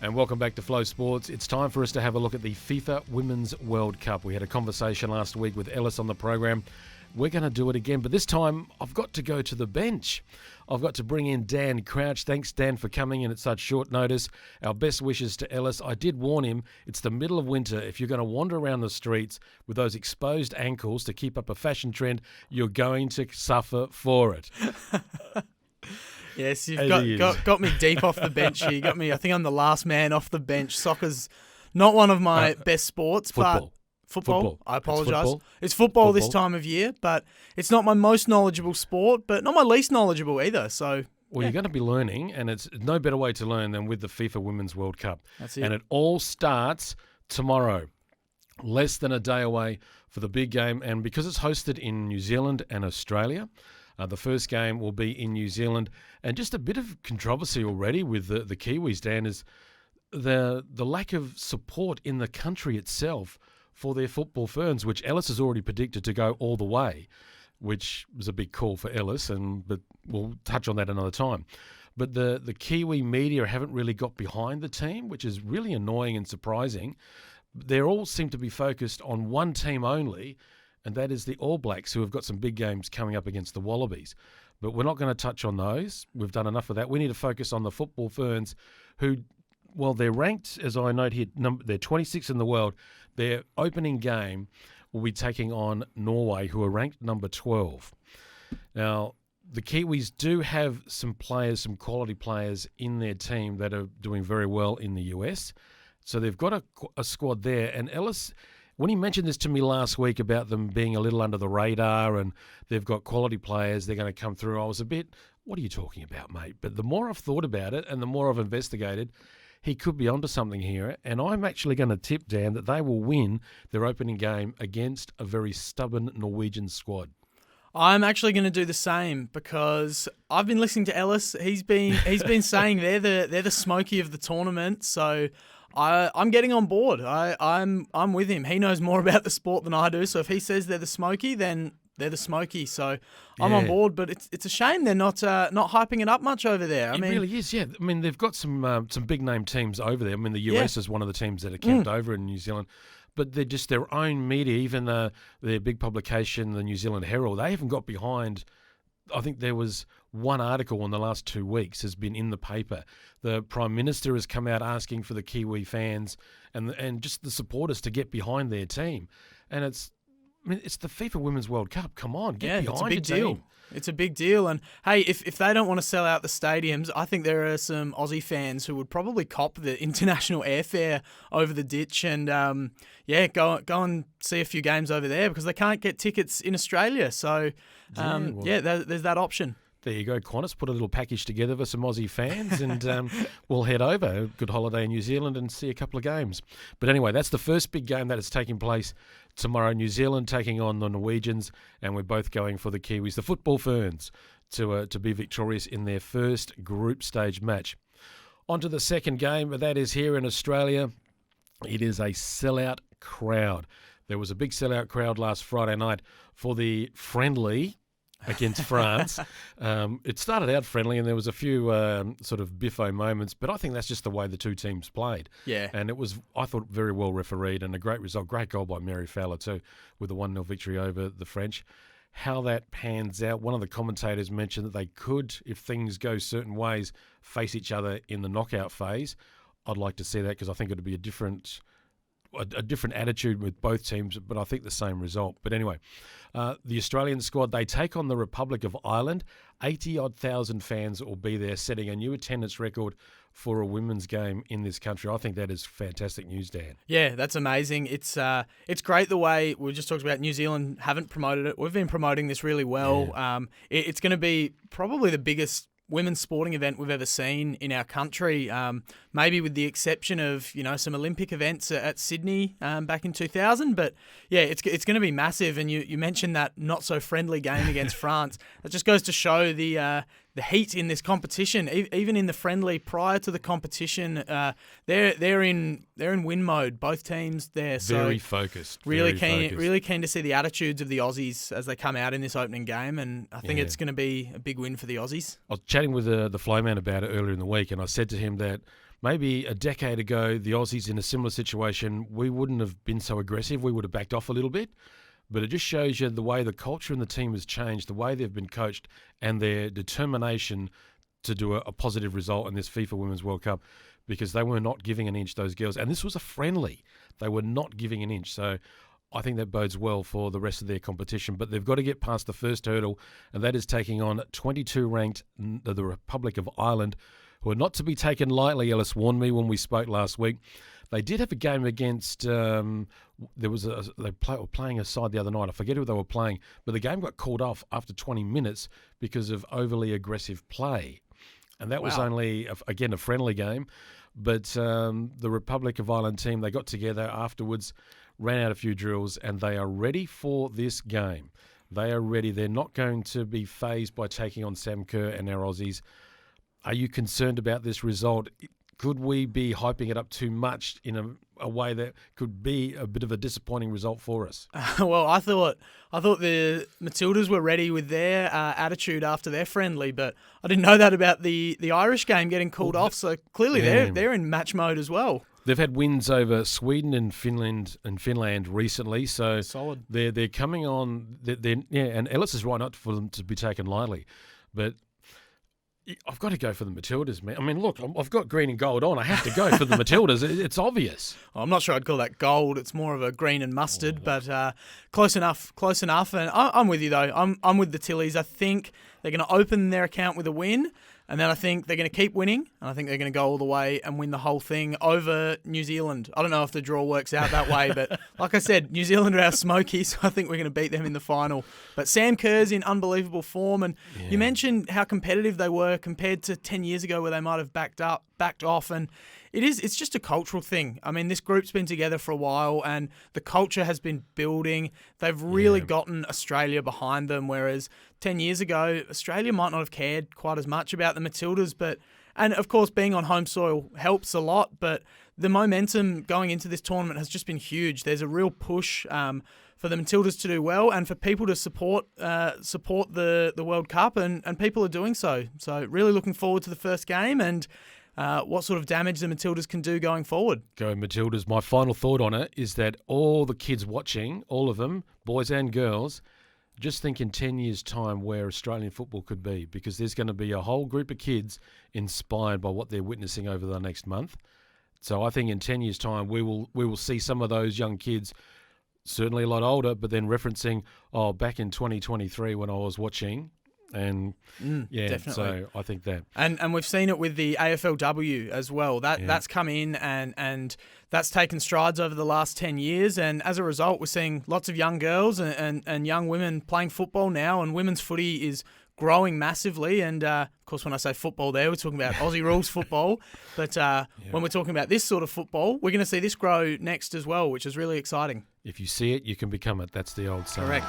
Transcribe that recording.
And welcome back to Flow Sports. It's time for us to have a look at the FIFA Women's World Cup. We had a conversation last week with Ellis on the program. We're going to do it again, but this time I've got to go to the bench. I've got to bring in Dan Crouch. Thanks, Dan, for coming in at such short notice. Our best wishes to Ellis. I did warn him, it's the middle of winter. If you're going to wander around the streets with those exposed ankles to keep up a fashion trend, you're going to suffer for it. Yes, you've got me deep off the bench here. You got me, I think I'm the last man off the bench. Soccer's not one of my best sports, Football. but football. I apologise. It's football this time of year, but it's not my most knowledgeable sport, but not my least knowledgeable either. So, well, you're going to be learning, and it's no better way to learn than with the FIFA Women's World Cup. That's it. And it all starts tomorrow, less than a day away for the big game. And because it's hosted in New Zealand and Australia, the first game will be in New Zealand. And just a bit of controversy already with the Kiwis, Dan, is the lack of support in the country itself for their football ferns, which Ellis has already predicted to go all the way, which was a big call for Ellis, but we'll touch on that another time. But the Kiwi media haven't really got behind the team, which is really annoying and surprising. They all seem to be focused on one team only, and that is the All Blacks, who have got some big games coming up against the Wallabies. But we're not going to touch on those. We've done enough of that. We need to focus on the football ferns who, well, they're ranked, as I note here, they're 26 in the world. Their opening game will be taking on Norway, who are ranked number 12. Now, the Kiwis do have some quality players in their team that are doing very well in the US. So they've got a squad there. And Ellis, when he mentioned this to me last week about them being a little under the radar and they've got quality players, they're going to come through, I was a bit, what are you talking about, mate? But the more I've thought about it and the more I've investigated, he could be onto something here. And I'm actually going to tip, Dan, that they will win their opening game against a very stubborn Norwegian squad. I'm actually going to do the same because I've been listening to Ellis. He's been saying they're the smoky of the tournament. So I'm getting on board. I'm with him. He knows more about the sport than I do. So if he says they're the smoky, then they're the smoky. So I'm on board. But it's a shame they're not hyping it up much over there. It really is. Yeah. I mean, they've got some big name teams over there. I mean, the US is one of the teams that are camped over in New Zealand. But they're just their own media, even their big publication, the New Zealand Herald, they haven't got behind. I think there was one article in the last 2 weeks has been in the paper. The Prime Minister has come out asking for the Kiwi fans and just the supporters to get behind their team. And it's the FIFA Women's World Cup. Come on, get behind your team. It's a big deal. And, hey, if they don't want to sell out the stadiums, I think there are some Aussie fans who would probably cop the international airfare over the ditch and, go and see a few games over there because they can't get tickets in Australia. So, there's that option. There you go, Qantas. Put a little package together for some Aussie fans and we'll head over. Good holiday in New Zealand and see a couple of games. But anyway, that's the first big game that is taking place tomorrow. New Zealand taking on the Norwegians, and we're both going for the Kiwis, the football ferns, to be victorious in their first group stage match. On to the second game, that is here in Australia. It is a sellout crowd. There was a big sellout crowd last Friday night for the friendly against France. It started out friendly and there was a few sort of biffo moments, but I think that's just the way the two teams played. Yeah. And it was, I thought, very well refereed and a great result. Great goal by Mary Fowler too, with a 1-0 victory over the French. How that pans out, one of the commentators mentioned that they could, if things go certain ways, face each other in the knockout phase. I'd like to see that because I think it would be a different attitude with both teams, but I think the same result. But anyway, the Australian squad, they take on the Republic of Ireland. 80-odd thousand fans will be there, setting a new attendance record for a women's game in this country. I think that is fantastic news, Dan. Yeah, that's amazing. It's great the way we just talked about New Zealand haven't promoted it. We've been promoting this really well. Yeah. It's going to be probably the biggest women's sporting event we've ever seen in our country, maybe with the exception of some Olympic events at Sydney back in 2000. But yeah, it's going to be massive. And you mentioned that not so friendly game against France. That just goes to show the the heat in this competition. Even in the friendly prior to the competition, they're in win mode. Both teams there, so Very focused. Really very keen, focused. really keen to see the attitudes of the Aussies as they come out in this opening game, and I think Yeah. it's going to be a big win for the Aussies. I was chatting with the Flowman about it earlier in the week, and I said to him that maybe a decade ago, the Aussies in a similar situation, we wouldn't have been so aggressive. We would have backed off a little bit. But it just shows you the way the culture in the team has changed, the way they've been coached, and their determination to do a positive result in this FIFA Women's World Cup, because they were not giving an inch, those girls. And this was a friendly. They were not giving an inch. So I think that bodes well for the rest of their competition. But they've got to get past the first hurdle, and that is taking on 22-ranked the Republic of Ireland, who are not to be taken lightly. Ellis warned me when we spoke last week. They did have a game against. They were playing a side the other night. I forget who they were playing, but the game got called off after 20 minutes because of overly aggressive play, and that was Wow. only again a friendly game. But the Republic of Ireland team, they got together afterwards, ran out a few drills, and they are ready for this game. They are ready. They're not going to be fazed by taking on Sam Kerr and our Aussies. Are you concerned about this result? Could we be hyping it up too much in a way that could be a bit of a disappointing result for us? Well, I thought the Matildas were ready with their attitude after their friendly, but I didn't know that about the Irish game getting called off. So clearly Yeah. they're in match mode as well. They've had wins over Sweden and Finland recently, so Solid. they're coming on. And Ellis is right not for them to be taken lightly, but I've got to go for the Matildas, man. I mean, look, I've got green and gold on. I have to go for the Matildas. It's obvious. I'm not sure I'd call that gold. It's more of a green and mustard, but close enough. And I'm with you though. I'm with the Tillies. I think they're going to open their account with a win, and then I think they're going to keep winning, and I think they're going to go all the way and win the whole thing over New Zealand. I don't know if the draw works out that way, but like I said, New Zealand are our smokies, so I think we're going to beat them in the final. But Sam Kerr's in unbelievable form, and you mentioned how competitive they were compared to 10 years ago where they might have backed off, and it's just a cultural thing. I mean, this group's been together for a while, and the culture has been building. They've really gotten Australia behind them, whereas 10 years ago, Australia might not have cared quite as much about the Matildas, and of course, being on home soil helps a lot, but the momentum going into this tournament has just been huge. There's a real push for the Matildas to do well and for people to support the World Cup, and people are doing so. So really looking forward to the first game and what sort of damage the Matildas can do going forward. Go Matildas. My final thought on it is that all the kids watching, all of them, boys and girls, just think in 10 years' time where Australian football could be, because there's going to be a whole group of kids inspired by what they're witnessing over the next month. So I think in 10 years' time we will see some of those young kids, certainly a lot older, but then referencing, back in 2023 when I was watching. And definitely. so I think that. And we've seen it with the AFLW as well. That's come in and that's taken strides over the last 10 years. And as a result, we're seeing lots of young girls and young women playing football now. And women's footy is growing massively. And of course, when I say football there, we're talking about Aussie rules football. But when we're talking about this sort of football, we're going to see this grow next as well, which is really exciting. If you see it, you can become it. That's the old saying. Correct.